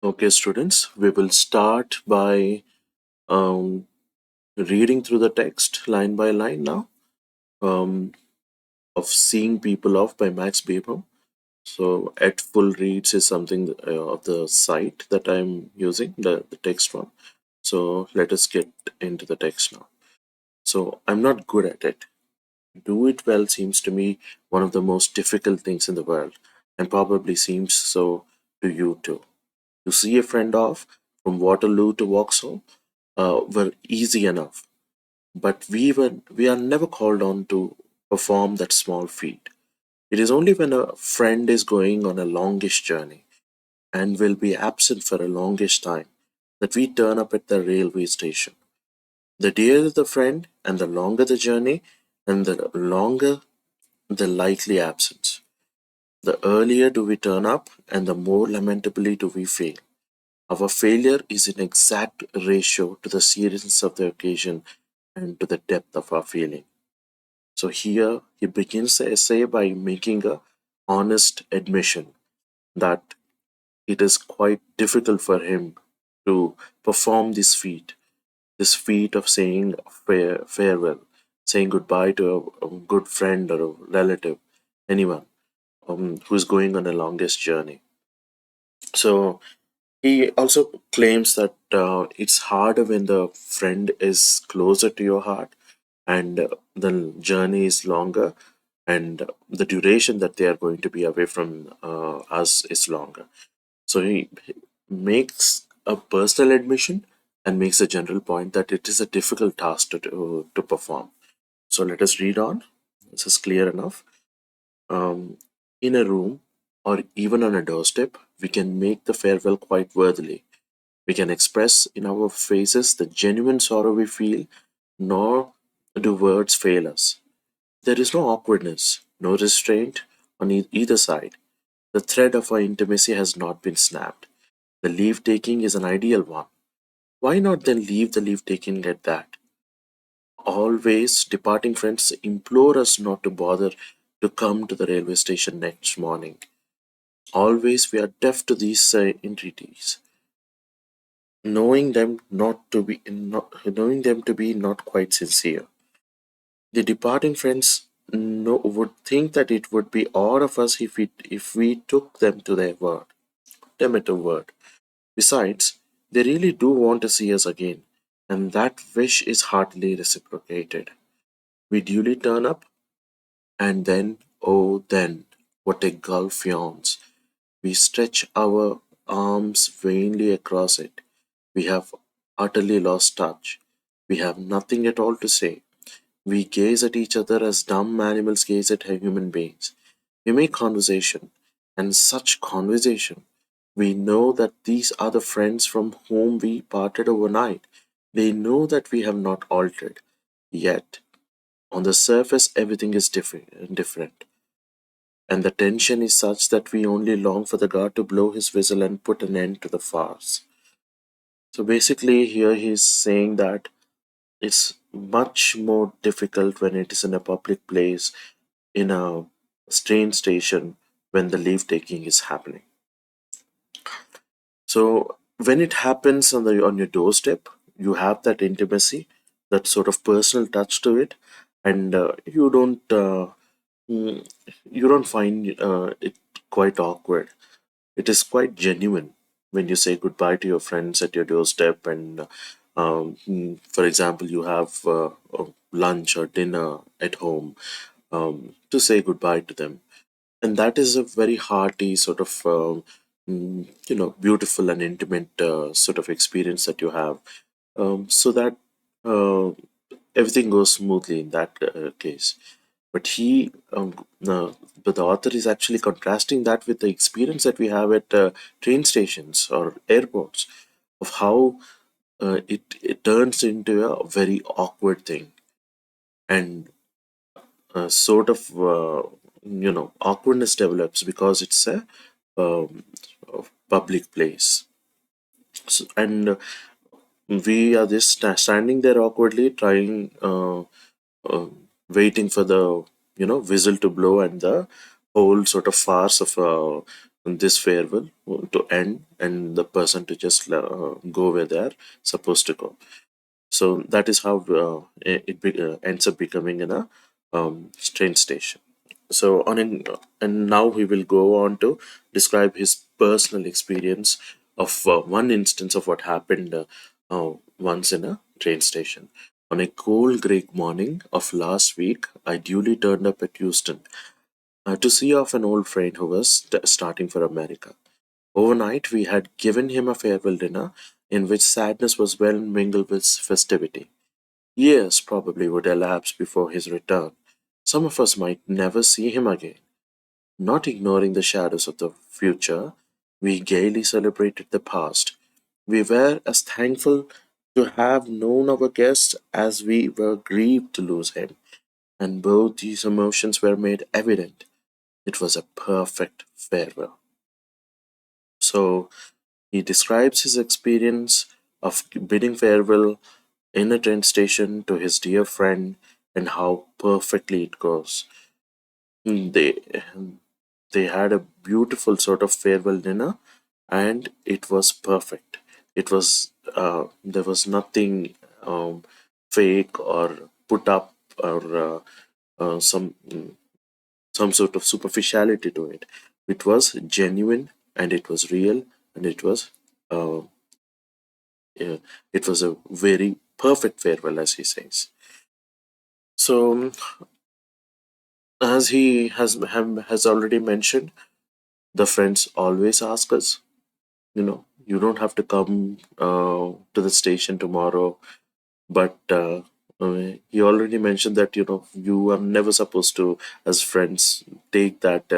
Okay, students, we will start by um, reading through the text line by line now um, of Seeing People Off by Max Beber. So, at full reads is something of the site that I'm using, the text one. So, let us get into the text now. So, I'm not good at it. Do it well seems to me one of the most difficult things in the world, and probably seems so to you too. To see a friend off from Waterloo to Vauxhall were easy enough, but we are never called on to perform that small feat. It is only when a friend is going on a longish journey and will be absent for a longish time that we turn up at the railway station. The dearer the friend and the longer the journey and the longer the likely absence. The earlier do we turn up and the more lamentably do we fail. Our failure is in exact ratio to the seriousness of the occasion and to the depth of our feeling. So here he begins the essay by making a honest admission that it is quite difficult for him to perform this feat of saying farewell, saying goodbye to a good friend or a relative, anyone who is going on a longest journey. So he also claims that it's harder when the friend is closer to your heart and the journey is longer and the duration that they are going to be away from us is longer. So he makes a personal admission and makes a general point that it is a difficult task to perform. So let us read on. This is clear enough. Um, in a room or even on a doorstep, we can make the farewell quite worthily. We can express in our faces the genuine sorrow we feel, nor do words fail us. There is no awkwardness, no restraint on either side. The thread of our intimacy has not been snapped. The leave taking is an ideal one. Why not then leave the leave taking at that? Always departing friends implore us not to bother to come to the railway station next morning. Always we are deaf to these entreaties, knowing them to be not quite sincere. The departing friends would think that it would be odd of us if we took them to their word, them at a word. Besides, they really do want to see us again, and that wish is heartily reciprocated. We duly turn up, and then, oh then, what a gulf yawns. We stretch our arms vainly across it. We have utterly lost touch. We have nothing at all to say. We gaze at each other as dumb animals gaze at human beings. We make conversation, and such conversation. We know that these are the friends from whom we parted overnight. They know that we have not altered. Yet, on the surface, everything is different. And the tension is such that we only long for the god to blow his whistle and put an end to the farce. So basically, here he's saying that it's much more difficult when it is in a public place, in a train station, when the leave taking is happening. So when it happens on your doorstep, you have that intimacy, that sort of personal touch to it, and mm, you don't find it quite awkward. It is quite genuine when you say goodbye to your friends at your doorstep, and for example, you have lunch or dinner at home to say goodbye to them, and that is a very hearty sort of beautiful and intimate sort of experience that you have, so that uh, everything goes smoothly in that case. But but the author is actually contrasting that with the experience that we have at train stations or airports, of how it turns into a very awkward thing, and sort of awkwardness develops because it's a public place. And we are just standing there awkwardly trying uh, waiting for the whistle to blow and the whole sort of farce of this farewell to end and the person to just go where they are supposed to go. So that is how ends up becoming in a train station. So and now we will go on to describe his personal experience of one instance of what happened once in a train station. On a cold grey morning of last week, I duly turned up at Houston to see off an old friend who was starting for America. Overnight, we had given him a farewell dinner in which sadness was well mingled with festivity. Years probably would elapse before his return. Some of us might never see him again. Not ignoring the shadows of the future, we gaily celebrated the past. We were as thankful to have known our guest as we were grieved to lose him, and both these emotions were made evident. It was a perfect farewell. So he describes his experience of bidding farewell in a train station to his dear friend and how perfectly it goes. They they had a beautiful sort of farewell dinner, and it was perfect. It was there was nothing fake or put up or some sort of superficiality to it. It was genuine and it was real and uh, it was a very perfect farewell, as he says. So, as he has already mentioned, the friends always ask us, you don't have to come to the station tomorrow, but he already mentioned that you are never supposed to, as friends, take that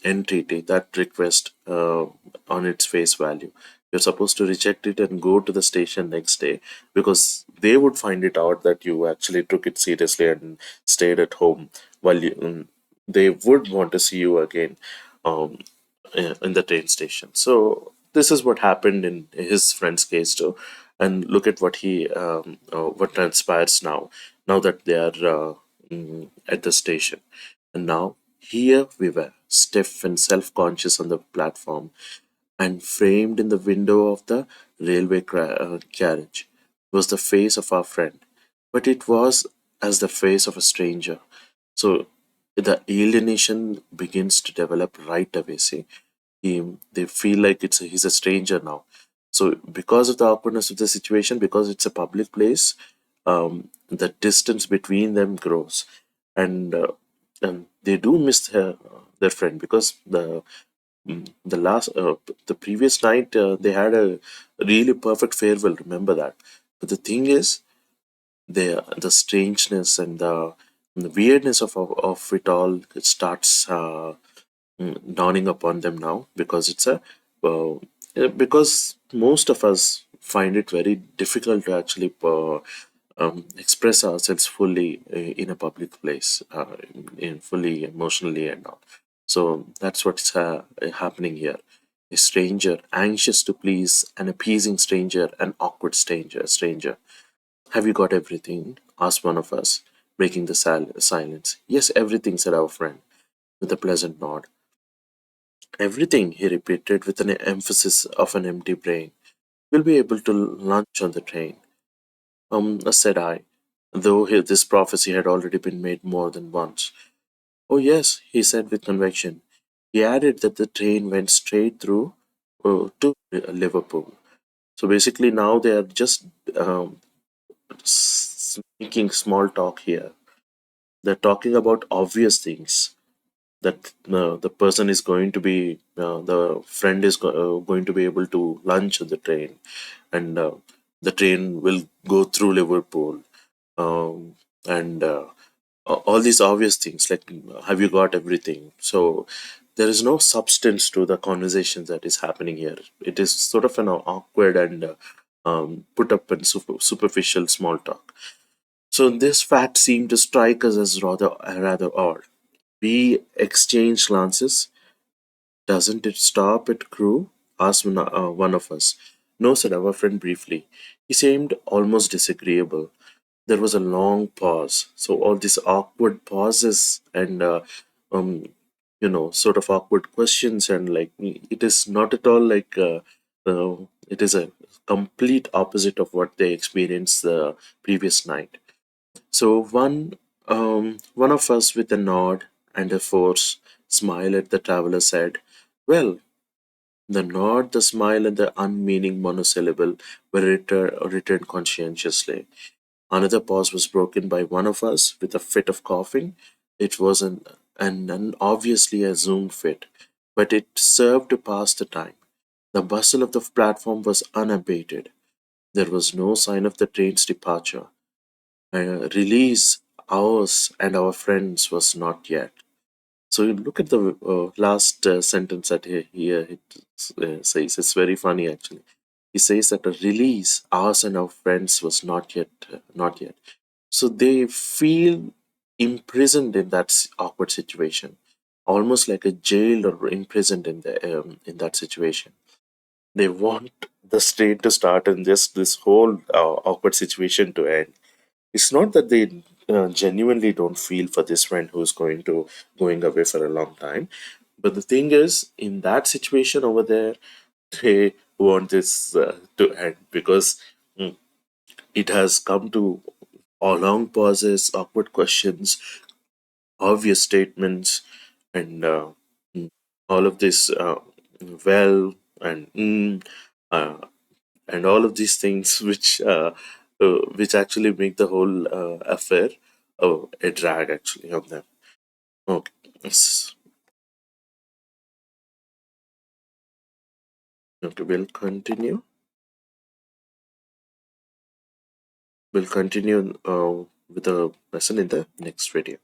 entry, take that request on its face value. You're supposed to reject it and go to the station next day, because they would find it out that you actually took it seriously and stayed at home while they would want to see you again um, in the train station. So this is what happened in his friend's case too, and look at what transpires now. Now that they are at the station, and now here we were, stiff and self-conscious on the platform, and framed in the window of the railway carriage was the face of our friend, but it was as the face of a stranger. So the alienation begins to develop right away. See, they feel like he's a stranger now. So because of the awkwardness of the situation, because it's a public place, the distance between them grows, and they do miss their friend, because the previous night they had a really perfect farewell. Remember that. But the thing is, the strangeness and the weirdness of it all, it starts dawning upon them now, because uh, because most of us find it very difficult to actually express ourselves fully in a public place, in fully emotionally and all. So that's what's happening here. A stranger anxious to please, an appeasing stranger, an awkward stranger. Have you got everything? Asked one of us, breaking the silence. Yes, everything, said our friend, with a pleasant nod. Everything, he repeated with an emphasis of an empty brain. We'll be able to lunch on the train. Said I, though this prophecy had already been made more than once. Oh, yes, he said with conviction. He added that the train went straight through to Liverpool. So basically, now they are just making small talk here. They're talking about obvious things, that the person is going to be, the friend is going to be able to lunch on the train, and the train will go through Liverpool, and all these obvious things like, have you got everything? So there is no substance to the conversation that is happening here. It is sort of an awkward and put up and superficial small talk. So this fact seemed to strike us as rather odd. We exchanged glances. Doesn't it stop at Crewe? Asked one of us. No, said our friend briefly. He seemed almost disagreeable. There was a long pause. So all these awkward pauses and um, sort of awkward questions, and like it is not at all like it is a complete opposite of what they experienced the previous night. So one of us with a nod and a forced smile at the traveler said, "Well." The nod, the smile, and the unmeaning monosyllable were returned conscientiously. Another pause was broken by one of us with a fit of coughing. It was an obviously assumed fit, but it served to pass the time. The bustle of the platform was unabated. There was no sign of the train's departure. Release, ours and our friends, was not yet. So you look at the last sentence that here it says. It's very funny actually. He says that a release, ours and our friends, was not yet. So they feel imprisoned in that awkward situation, almost like a jailed or imprisoned in that situation. They want the state to start and just this whole awkward situation to end. It's not that they genuinely don't feel for this friend who's going away for a long time, but the thing is, in that situation over there, they want this to end because mm, it has come to long pauses, awkward questions, obvious statements, and mm, all of this well and uh, and all of these things which actually make the whole affair a drag actually on them. Okay, yes. Okay, we'll continue with the lesson in the next video.